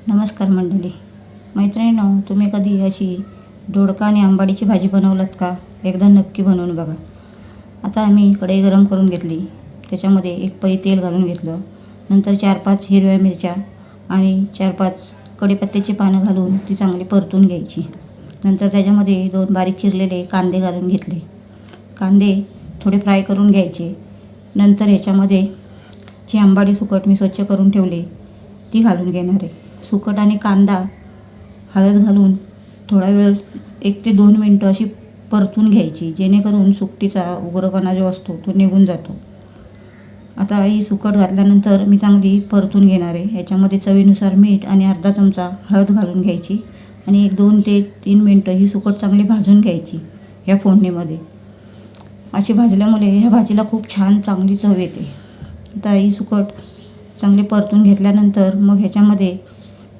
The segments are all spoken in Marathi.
नमस्कार मंडळी. मैत्रिणींनो, तुम्ही कधी अशी दोडका आणि आंबाडीची भाजी बनवलात का? एकदा नक्की बनवून बघा. आता आम्ही कढई गरम करून घेतली. त्याच्यामध्ये एक पई तेल घालून घेतलं. नंतर 4-5 हिरव्या मिरच्या आणि 4-5 कढीपत्त्याची पानं घालून ती चांगली परतून घ्यायची. नंतर त्याच्यामध्ये 2 बारीक चिरलेले कांदे घालून घेतले. कांदे थोडे फ्राय करून घ्यायचे. नंतर ह्याच्यामध्ये जी आंबाडी सुकट मी स्वच्छ करून ठेवली ती घालून घेणार आहे. सुकट आणि कांदा हळद घालून थोडा वेळ 1 ते 2 मिनटं अशी परतून घ्यायची, जेणेकरून सुकटीचा उग्रपणा जो असतो तो निघून जातो. आता ही सुकट घातल्यानंतर मी चांगली परतून घेणार आहे. ह्याच्यामध्ये चवीनुसार मीठ आणि अर्धा चमचा हळद घालून घ्यायची आणि 1-2 ते 3 मिनटं ही सुकट चांगली भाजून घ्यायची ह्या फोडणीमध्ये. अशी भाजल्यामुळे ह्या भाजीला खूप छान चांगली चव येते. आता ही सुकट चांगली परतून घेतल्यानंतर मग ह्याच्यामध्ये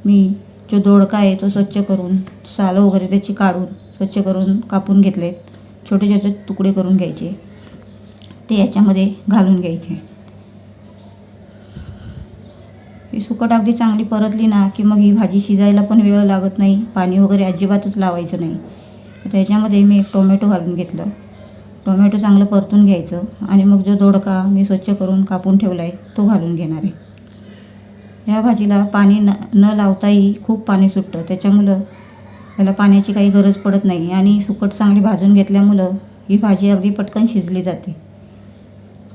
मी जो दोडका आहे तो स्वच्छ करून सालं वगैरे त्याची काढून स्वच्छ करून कापून घेतलेत. छोटे छोटे तुकडे करून घ्यायचे, ते ह्याच्यामध्ये घालून घ्यायचे. ही सुकट अगदी चांगली परतली ना की मग ही भाजी शिजायला पण वेळ लागत नाही. पाणी वगैरे अजिबातच लावायचं नाही. आता ह्याच्यामध्ये मी 1 टोमॅटो घालून घेतलं. टोमॅटो चांगलं परतून घ्यायचं आणि मग जो दोडका मी स्वच्छ करून कापून ठेवला आहे तो घालून घेणार आहे. ह्या भाजीला पाणी न लावताही खूप पाणी सुटतं, त्याच्यामुळं याला पाण्याची काही गरज पडत नाही आणि सुकट चांगली भाजून घेतल्यामुळं ही भाजी अगदी पटकन शिजली जाते.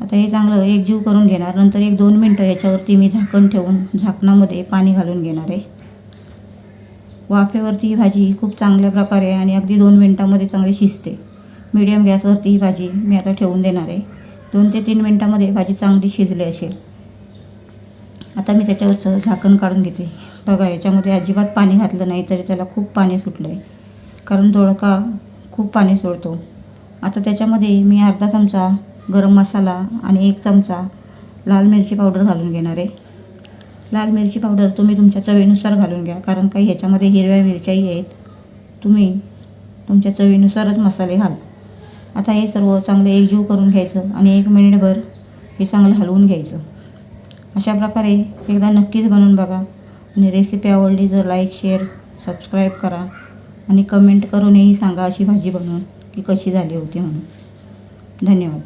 आता हे चांगलं एकजीव करून घेणार. नंतर 1-2 मिनटं याच्यावरती मी झाकण ठेवून झाकणामध्ये पाणी घालून घेणार आहे. वाफेवरती ही भाजी खूप चांगल्या प्रकारे आणि अगदी 2 मिनटामध्ये चांगली शिजते. मीडियम गॅसवरती ही भाजी मी आता ठेवून देणार आहे. 2 ते 3 मिनटामध्ये भाजी चांगली शिजली असेल. आता मी त्याच्यावरचं झाकण काढून घेते. बघा, याच्यामध्ये अजिबात पाणी घातलं नाही तरी त्याला खूप पाणी सुटलं आहे, कारण दोडका खूप पाणी सोडतो. आता त्याच्यामध्ये मी अर्धा चमचा गरम मसाला आणि 1 चमचा लाल मिरची पावडर घालून घेणार आहे. लाल मिरची पावडर तुम्ही तुमच्या चवीनुसार घालून घ्या, कारण काही ह्याच्यामध्ये हिरव्या मिरच्याही आहेत. तुम्ही तुमच्या चवीनुसारच मसाले घाला. आता हे सर्व चांगलं एकजीव करून घ्यायचं आणि 1 मिनिटभर हे चांगलं हलवून घ्यायचं. अशा प्रकारे एकदा नक्कीच बनवून बघा आणि रेसिपी आवडली तर लाईक, शेअर, सबस्क्राईब करा आणि कमेंट करूनही सांगा अशी भाजी बनवून की कशी झाली होती म्हणून. धन्यवाद.